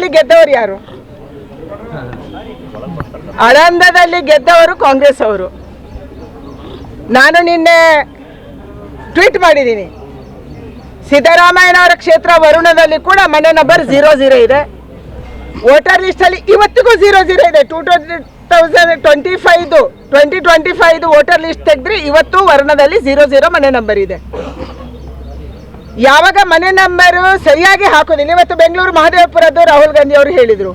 ಆಳಂದದಲ್ಲಿ ಗೆದ್ದವರು ಯಾರು? ಆಳಂದದಲ್ಲಿ ಗೆದ್ದವರು ಕಾಂಗ್ರೆಸ್ ಅವರು. ನಾನು ನಿನ್ನೆ ಟ್ವೀಟ್ ಮಾಡಿದ್ದೀನಿ, ಸಿದ್ದರಾಮಯ್ಯನವರ ಕ್ಷೇತ್ರ ವರುಣದಲ್ಲಿ ಕೂಡ ಮನೆ ನಂಬರ್ 00 ಇದೆ. ವೋಟರ್ ಲಿಸ್ಟಲ್ಲಿ ಇವತ್ತಿಗೂ 00 ಇದೆ. 2025 ವೋಟರ್ ಲಿಸ್ಟ್ ತೆಗೆದ್ರೆ ಇವತ್ತು ವರುಣದಲ್ಲಿ 00 ಮನೆ ನಂಬರ್ ಇದೆ. ಯಾವಾಗ ಮನೆ ನಂಬರು ಸರಿಯಾಗಿ ಹಾಕೋದಿಲ್ಲ, ಇವತ್ತು ಬೆಂಗಳೂರು ಮಹದೇವಪುರದ್ದು ರಾಹುಲ್ ಗಾಂಧಿ ಅವರು ಹೇಳಿದರು,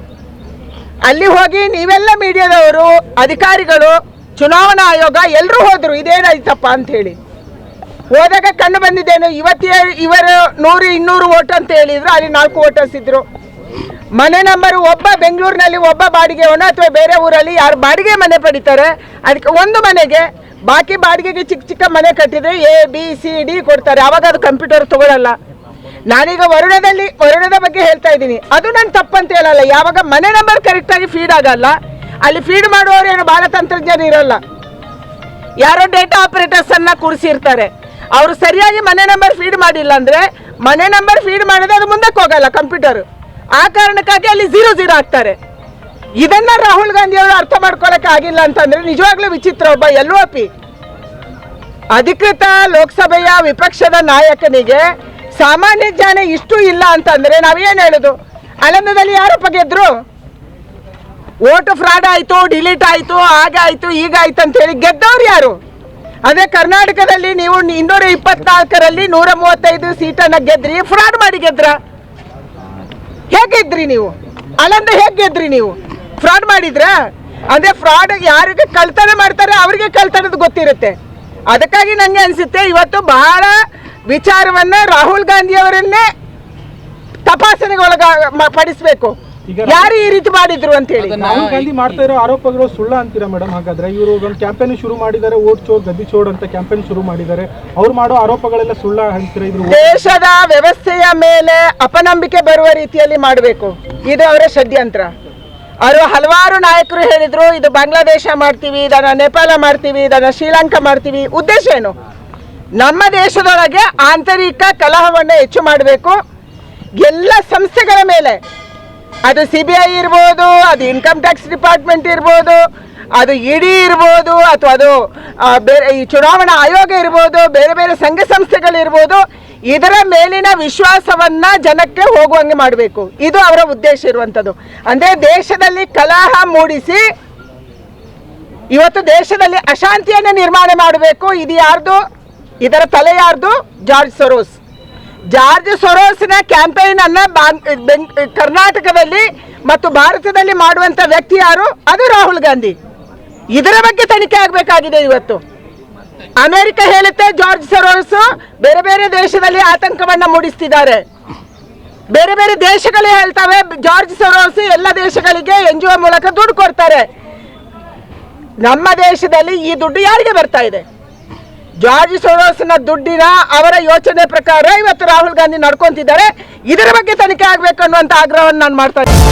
ಅಲ್ಲಿ ಹೋಗಿ ನೀವೆಲ್ಲ ಮೀಡಿಯಾದವರು, ಅಧಿಕಾರಿಗಳು, ಚುನಾವಣಾ ಆಯೋಗ ಎಲ್ಲರೂ ಹೋದರು ಇದೇನಾಯ್ತಪ್ಪ ಅಂತ ಹೇಳಿ. ಹೋದಾಗ ಕಂಡು ಬಂದಿದ್ದೇನು, ಇವರು 100-200 ವೋಟ್ ಅಂತ ಹೇಳಿದ್ರು, ಅಲ್ಲಿ 4 ವೋಟರ್ಸ್ ಇದ್ರು. ಮನೆ ನಂಬರ್ ಒಬ್ಬ ಬೆಂಗಳೂರಿನಲ್ಲಿ ಒಬ್ಬ ಬಾಡಿಗೆವನು ಅಥವಾ ಬೇರೆ ಊರಲ್ಲಿ ಯಾರು ಬಾಡಿಗೆ ಮನೆ ಪಡಿತಾರೆ ಅದಕ್ಕೆ ಒಂದು ಮನೆಗೆ, ಬಾಕಿ ಬಾಡಿಗೆಗೆ ಚಿಕ್ಕ ಚಿಕ್ಕ ಮನೆ ಕಟ್ಟಿದ್ರೆ ABCD ಕೊಡ್ತಾರೆ. ಆವಾಗ ಅದು ಕಂಪ್ಯೂಟರ್ ತಗೊಳ್ಳಲ್ಲ. ನಾನೀಗ ವರುಣದ ಬಗ್ಗೆ ಹೇಳ್ತಾ ಇದ್ದೀನಿ, ಅದು ನಾನು ತಪ್ಪಂತ ಹೇಳಲ್ಲ. ಯಾವಾಗ ಮನೆ ನಂಬರ್ ಕರೆಕ್ಟಾಗಿ ಫೀಡ್ ಆಗಲ್ಲ, ಅಲ್ಲಿ ಫೀಡ್ ಮಾಡುವವರೇನು ಭಾಳ ತಂತ್ರಜ್ಞಾನ ಇರಲ್ಲ, ಯಾರೋ ಡೇಟಾ ಆಪರೇಟರ್ಸ್ ಅನ್ನ ಕೂರಿಸಿರ್ತಾರೆ. ಅವರು ಸರಿಯಾಗಿ ಮನೆ ನಂಬರ್ ಫೀಡ್ ಮಾಡಿಲ್ಲ ಅಂದರೆ ಮನೆ ನಂಬರ್ ಫೀಡ್ ಮಾಡಿದ್ರೆ ಅದು ಮುಂದಕ್ಕೆ ಹೋಗಲ್ಲ ಕಂಪ್ಯೂಟರ್. ಆ ಕಾರಣಕ್ಕಾಗಿ ಅಲ್ಲಿ 00 ಆಗ್ತಾರೆ. ಇದನ್ನ ರಾಹುಲ್ ಗಾಂಧಿ ಅವರು ಅರ್ಥ ಮಾಡ್ಕೊಳಕ್ಕೆ ಆಗಿಲ್ಲ ಅಂತಂದ್ರೆ ನಿಜವಾಗ್ಲೂ ವಿಚಿತ್ರ. ಒಬ್ಬ LOP ಅಧಿಕೃತ ಲೋಕಸಭೆಯ ವಿಪಕ್ಷದ ನಾಯಕನಿಗೆ ಸಾಮಾನ್ಯ ಜ್ಞಾನ ಇಷ್ಟು ಇಲ್ಲ ಅಂತಂದ್ರೆ ನಾವೇನು ಹೇಳುದು? ಆಳಂದದಲ್ಲಿ ಯಾರಪ್ಪ ಗೆದ್ರು? ವೋಟ್ ಫ್ರಾಡ್ ಆಯ್ತು, ಡಿಲೀಟ್ ಆಯ್ತು, ಆಗಾಯ್ತು, ಈಗಾಯ್ತು ಅಂತ ಹೇಳಿ ಗೆದ್ದವ್ರು ಯಾರು? ಅದೇ ಕರ್ನಾಟಕದಲ್ಲಿ ನೀವು 224ರಲ್ಲಿ 135 ಸೀಟನ್ನ ಗೆದ್ರಿ, ಫ್ರಾಡ್ ಮಾಡಿ ಗೆದ್ರ. ಹೇಗೆ ಗೆದ್ರಿ ನೀವು? ಆಳಂದ ಹೇಗೆ ಗೆದ್ರಿ ನೀವು? ಫ್ರಾಡ್ ಮಾಡಿದ್ರ? ಅಂದ್ರೆ ಫ್ರಾಡ್ ಯಾರಿಗೆ ಕಳ್ತನ ಮಾಡ್ತಾರೆ ಅವರಿಗೆ ಕಳ್ತನದ ಗೊತ್ತಿರುತ್ತೆ. ಅದಕ್ಕಾಗಿ ನಂಗೆ ಅನ್ಸುತ್ತೆ ಇವತ್ತು ಬಹಳ ವಿಚಾರವನ್ನ ರಾಹುಲ್ ಗಾಂಧಿ ಅವರನ್ನೇ ತಪಾಸಣೆಗೆ ಪಡಿಸಬೇಕು. ಯಾರು ಈ ರೀತಿ ಮಾಡಿದ್ರು ಅಂತ ಹೇಳಿ. ರಾಹುಲ್ ಗಾಂಧಿ ಮಾಡ್ತಾ ಇರೋ ಆರೋಪಗಳು ಸುಳ್ಳ ಅಂತೀರಾ ಮೇಡಮ್? ಹಾಗಾದ್ರೆ ಇವರು ಒಂದು ಕ್ಯಾಂಪೇನ್ ಶುರು ಮಾಡಿದ್ದಾರೆ, ವೋಟ್ ಚೋರ್ ಗದ್ದಿ ಚೋರ್ ಅಂತ ಕ್ಯಾಂಪೇನ್ ಶುರು ಮಾಡಿದ್ದಾರೆ. ಅವ್ರು ಮಾಡೋ ಆರೋಪಗಳೆಲ್ಲ ಸುಳ್ಳ ಅಂತೀರಾ? ಇದ್ರು ದೇಶದ ವ್ಯವಸ್ಥೆಯ ಮೇಲೆ ಅಪನಂಬಿಕೆ ಬರುವ ರೀತಿಯಲ್ಲಿ ಮಾಡಬೇಕು, ಇದು ಅವರ ಷಡ್ಯಂತ್ರ. ಅವರು ಹಲವಾರು ನಾಯಕರು ಹೇಳಿದ್ರು, ಇದು ಬಾಂಗ್ಲಾದೇಶ ಮಾಡ್ತೀವಿ, ಇದನ್ನ ನೇಪಾಳ ಮಾಡ್ತೀವಿ, ಇದನ್ನ ಶ್ರೀಲಂಕಾ ಮಾಡ್ತೀವಿ. ಉದ್ದೇಶ ಏನು? ನಮ್ಮ ದೇಶದೊಳಗೆ ಆಂತರಿಕ ಕಲಹವನ್ನು ಹೆಚ್ಚು ಮಾಡಬೇಕು. ಎಲ್ಲ ಸಂಸ್ಥೆಗಳ ಮೇಲೆ, ಅದು CBI ಇರ್ಬೋದು, ಅದು ಇನ್ಕಮ್ ಟ್ಯಾಕ್ಸ್ ಡಿಪಾರ್ಟ್ಮೆಂಟ್ ಇರ್ಬೋದು, ಅದು ED ಇರ್ಬೋದು, ಅಥವಾ ಅದು ಬೇರೆ ಈ ಚುನಾವಣಾ ಆಯೋಗ ಇರ್ಬೋದು, ಬೇರೆ ಬೇರೆ ಸಂಘ ಸಂಸ್ಥೆಗಳಿರ್ಬೋದು, ಇದರ ಮೇಲಿನ ವಿಶ್ವಾಸವನ್ನ ಜನಕ್ಕೆ ಹೋಗುವಂಗೆ ಮಾಡಬೇಕು. ಇದು ಅವರ ಉದ್ದೇಶ ಇರುವಂಥದ್ದು. ಅಂದರೆ ದೇಶದಲ್ಲಿ ಕಲಹ ಮೂಡಿಸಿ ಇವತ್ತು ದೇಶದಲ್ಲಿ ಅಶಾಂತಿಯನ್ನು ನಿರ್ಮಾಣ ಮಾಡಬೇಕು. ಇದು ಯಾರ್ದು? ಇದರ ತಲೆ ಯಾರ್ದು? ಜಾರ್ಜ್ ಸೊರೋಸ್ನ ಕ್ಯಾಂಪೇನ್ ಅನ್ನ ಕರ್ನಾಟಕದಲ್ಲಿ ಮತ್ತು ಭಾರತದಲ್ಲಿ ಮಾಡುವಂತ ವ್ಯಕ್ತಿ ಯಾರು? ಅದು ರಾಹುಲ್ ಗಾಂಧಿ. ಇದರ ಬಗ್ಗೆ ತನಿಖೆ ಆಗಬೇಕಾಗಿದೆ. ಇವತ್ತು ಅಮೆರಿಕ ಹೇಳುತ್ತೆ ಜಾರ್ಜ್ ಸೊರೋಸ್ ಬೇರೆ ಬೇರೆ ದೇಶದಲ್ಲಿ ಆತಂಕವನ್ನ ಮೂಡಿಸ್ತಿದ್ದಾರೆ. ಬೇರೆ ಬೇರೆ ದೇಶಗಳು ಹೇಳ್ತವೆ ಜಾರ್ಜ್ ಸೊರೋಸ್ ಎಲ್ಲ ದೇಶಗಳಿಗೆ NGO ಮೂಲಕ ದುಡ್ಡು ಕೊಡ್ತಾರೆ. ನಮ್ಮ ದೇಶದಲ್ಲಿ ಈ ದುಡ್ಡು ಯಾರಿಗೆ ಬರ್ತಾ ಇದೆ? ಜಾರ್ಜ್ ಸೊರೋಸ್ನ ದುಡ್ಡಿನ ಅವರ ಯೋಚನೆ ಪ್ರಕಾರ ಇವತ್ತು ರಾಹುಲ್ ಗಾಂಧಿ ನಡ್ಕೊಂತಿದ್ದಾರೆ. ಇದರ ಬಗ್ಗೆ ತನಿಖೆ ಆಗಬೇಕು ಅನ್ನುವಂಥ ಆಗ್ರಹವನ್ನು ನಾನು ಮಾಡ್ತಾ ಇದ್ದೀನಿ.